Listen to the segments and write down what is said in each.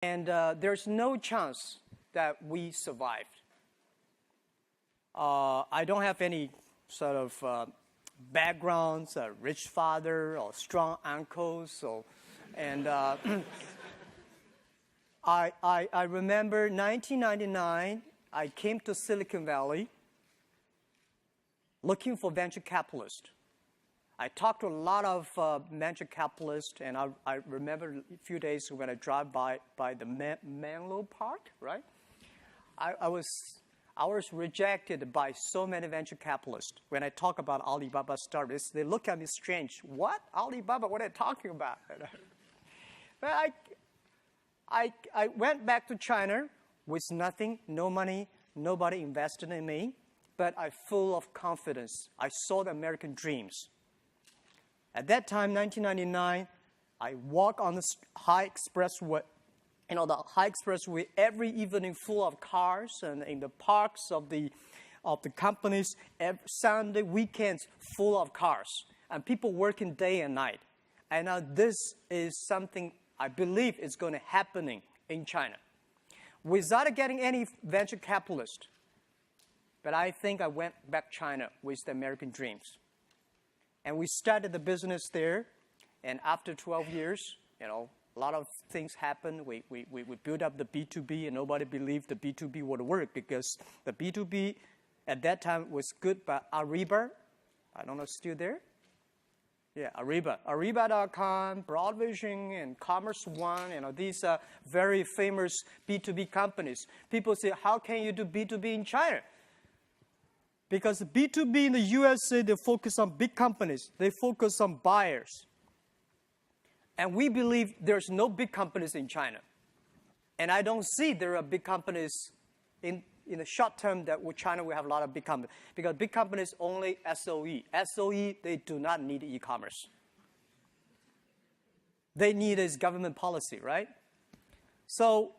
And there's no chance that we survived. I don't have any sort of backgrounds, a rich father or strong uncles. And I remember 1999, I came to Silicon Valley looking for venture capitalists. I talked to a lot of venture capitalists, and I remember a few days when I drive by the Menlo Park, right? I was rejected by so many venture capitalists. When I talk about Alibaba startups, they look at me strange. What? Alibaba? What are you talking about? But I went back to China with nothing, no money, nobody invested in me, but I'm full of confidence. I saw the American dreams. At that time, 1999, I walk on the high expressway, the high expressway every evening full of cars, and in the parks of the companies, every Sunday, weekends full of cars, and people working day and night. And now this is something I believe is going to happen in China. Without getting any venture capitalist, but I think I went back to China with the American dreams. And we started the business there, and after 12 years, a lot of things happened. We built up the B2B, and nobody believed the B2B would work because the B2B at that time was good, but Alibaba, I don't know, still there? Yeah, Alibaba. Alibaba.com, Broadvision, and Commerce One, these are very famous B2B companies. People say, how can you do B2B in China? Because B2B in the USA, they focus on big companies. They focus on buyers. And we believe there's no big companies in China. And I don't see there are big companies in the short term that with China we have a lot of big companies. Because big companies only SOE. SOE, they do not need e-commerce. They need is government policy, right? So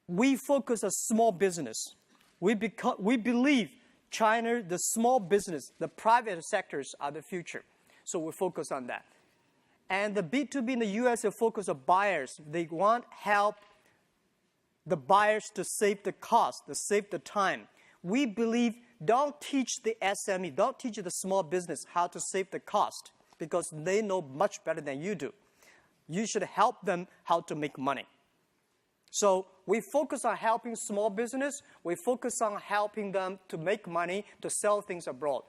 we focus on small business. We believe China, the small business, the private sectors are the future. So we focus on that. And the B2B in the US, they focus on buyers. They want help the buyers to save the cost, to save the time. We believe don't teach the SME, don't teach the small business how to save the cost because they know much better than you do. You should help them how to make money. So we focus on helping small business. We focus on helping them to make money, to sell things abroad.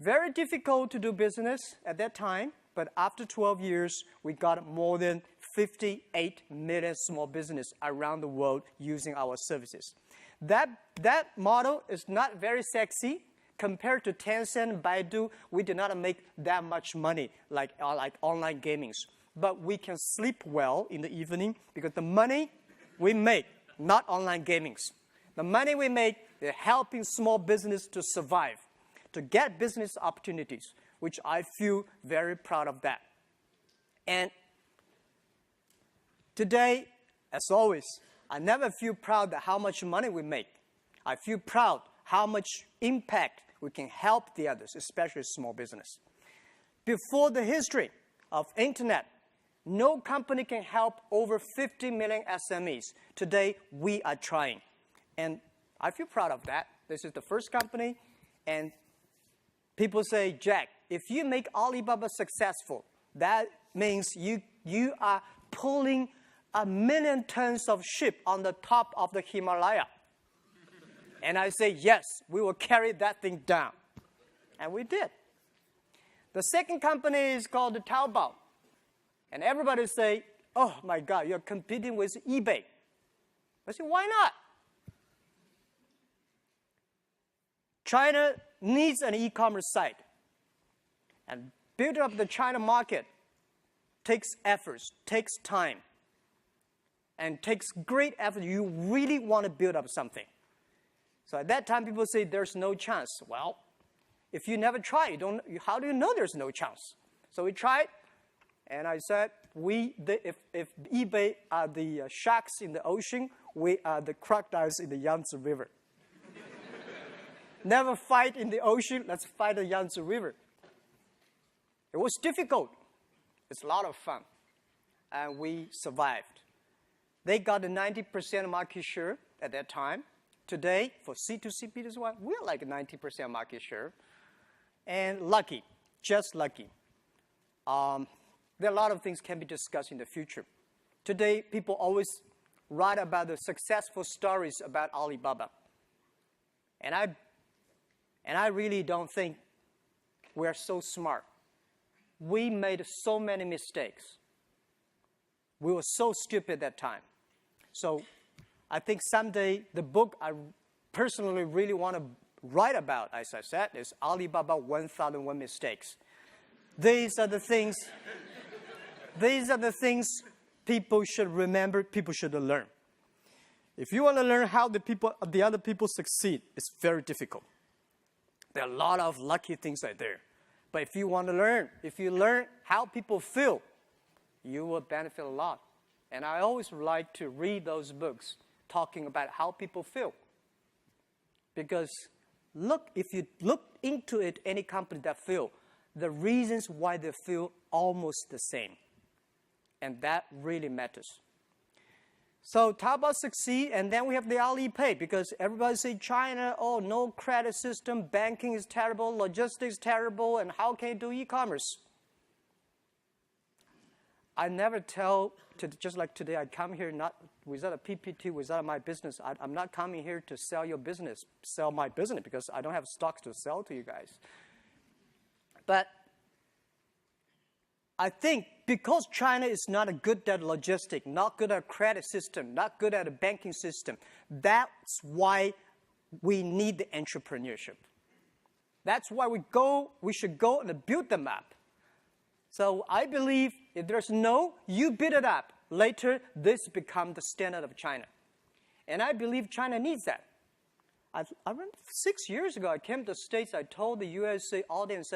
Very difficult to do business at that time, but after 12 years, we got more than 58 million small businesses around the world using our services. That model is not very sexy. Compared to Tencent and Baidu, we did not make that much money like online gamings. But we can sleep well in the evening because the money we make, not online gamings. The money we make is helping small business to survive, to get business opportunities, which I feel very proud of that. And today, as always, I never feel proud of how much money we make. I feel proud how much impact we can help the others, especially small business. Before the history of internet, no company can help over 50 million SMEs. Today, we are trying. And I feel proud of that. This is the first company. And people say, Jack, if you make Alibaba successful, that means you are pulling 1 million tons of ship on the top of the Himalaya. And I say, yes, we will carry that thing down. And we did. The second company is called the Taobao. And everybody say, oh my God, you're competing with eBay. I say, why not? China needs an e-commerce site. And building up the China market takes efforts, takes time, and takes great effort. You really want to build up something. So at that time, people say there's no chance. Well, if you never try, how do you know there's no chance? So we tried. And I said, if eBay are the sharks in the ocean, we are the crocodiles in the Yangtze River. Never fight in the ocean, let's fight the Yangtze River. It was difficult. It's a lot of fun. And we survived. They got a 90% market share at that time. Today, for C2C B2C, we're like a 90% market share. And lucky, just lucky. There are a lot of things can be discussed in the future. Today, people always write about the successful stories about Alibaba. And I really don't think we're so smart. We made so many mistakes. We were so stupid at that time. So I think someday the book I personally really want to write about, as I said, is Alibaba 1001 Mistakes. These are the things people should remember, people should learn. If you want to learn how the other people succeed, it's very difficult. There are a lot of lucky things out there. But if you want to learn, if you learn how people feel, you will benefit a lot. And I always like to read those books talking about how people feel. Because if you look into it, any company that feel, the reasons why they feel almost the same. And that really matters. So Taobao succeed, and then we have the Alipay, because everybody say China, oh, no credit system, banking is terrible, logistics terrible, and how can you do e-commerce? I never tell, just like today, I come here not without a PPT, without my business. I'm not coming here to sell your business, sell my business, because I don't have stocks to sell to you guys. But I think because China is not good at logistics, not good at credit system, not good at a banking system, that's why we need the entrepreneurship. That's why we should go and build them up. So I believe if there's no, you build it up. Later, this becomes the standard of China. And I believe China needs that. I remember 6 years ago, I came to the States, I told the USA audience,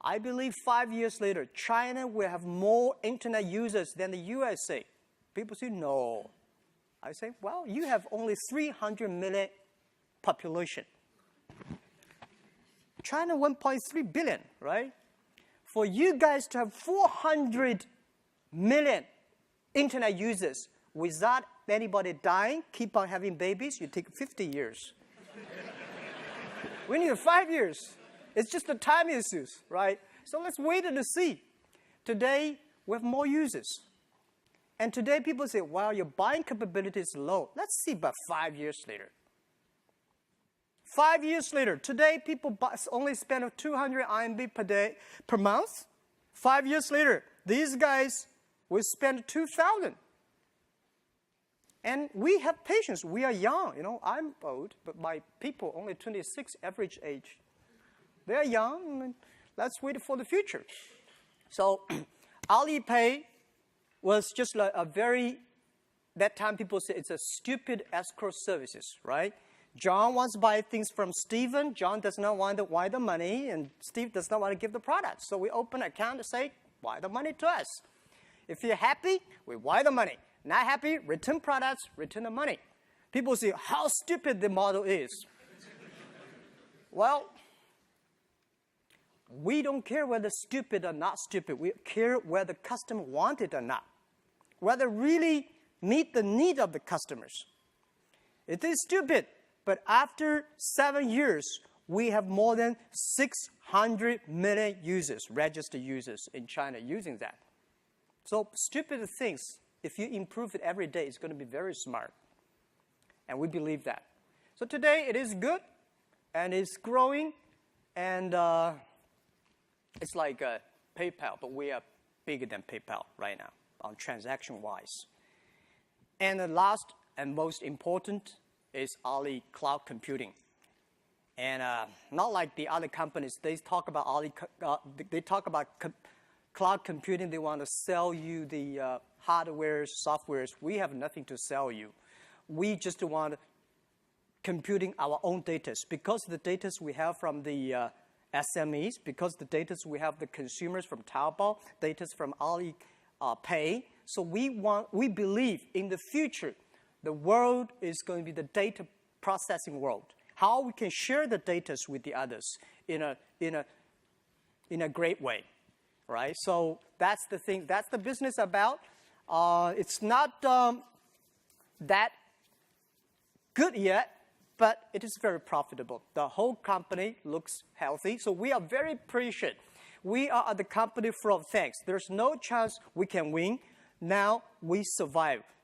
I believe 5 years later, China will have more internet users than the USA. People say, no. I say, well, you have only 300 million population. China 1.3 billion, right? For you guys to have 400 million internet users without anybody dying, keep on having babies, you take 50 years. We need 5 years. It's just the time issues, right? So let's wait and see. Today, we have more users. And today, people say, well, your buying capability is low. Let's see about 5 years later. 5 years later, today, people only spend 200 RMB per month. 5 years later, these guys will spend 2,000. And we have patience. We are young. I'm old, but my people only 26 average age. They're young, and let's wait for the future. So Alipay was just like that time people say it's a stupid escrow services, right? John wants to buy things from Stephen. John does not want to wire the money, and Steve does not want to give the product. So we open an account and say, wire the money to us. If you're happy, we wire the money. Not happy, return products, return the money. People say how stupid the model is. Well, we don't care whether stupid or not stupid. We care whether the customer want it or not. Whether really meet the need of the customers. It is stupid, but after 7 years, we have more than 600 million users, registered users in China using that. So stupid things, if you improve it every day, it's going to be very smart. And we believe that. So today, it is good, and it's growing, and it's like PayPal, but we are bigger than PayPal right now, on transaction-wise. And the last and most important is Ali Cloud Computing. And not like the other companies, they talk about cloud computing. They want to sell you the hardware, softwares. We have nothing to sell you. We just want computing our own data. Because the data we have from the SMEs, because the data we have the consumers from Taobao, data from Alipay. So we believe in the future, the world is going to be the data processing world. How we can share the data with the others in a great way, right? So that's the thing. That's the business about. It's not that good yet, but it is very profitable. The whole company looks healthy, so we are very appreciative. We are the company full of thanks. There's no chance we can win. Now we survive.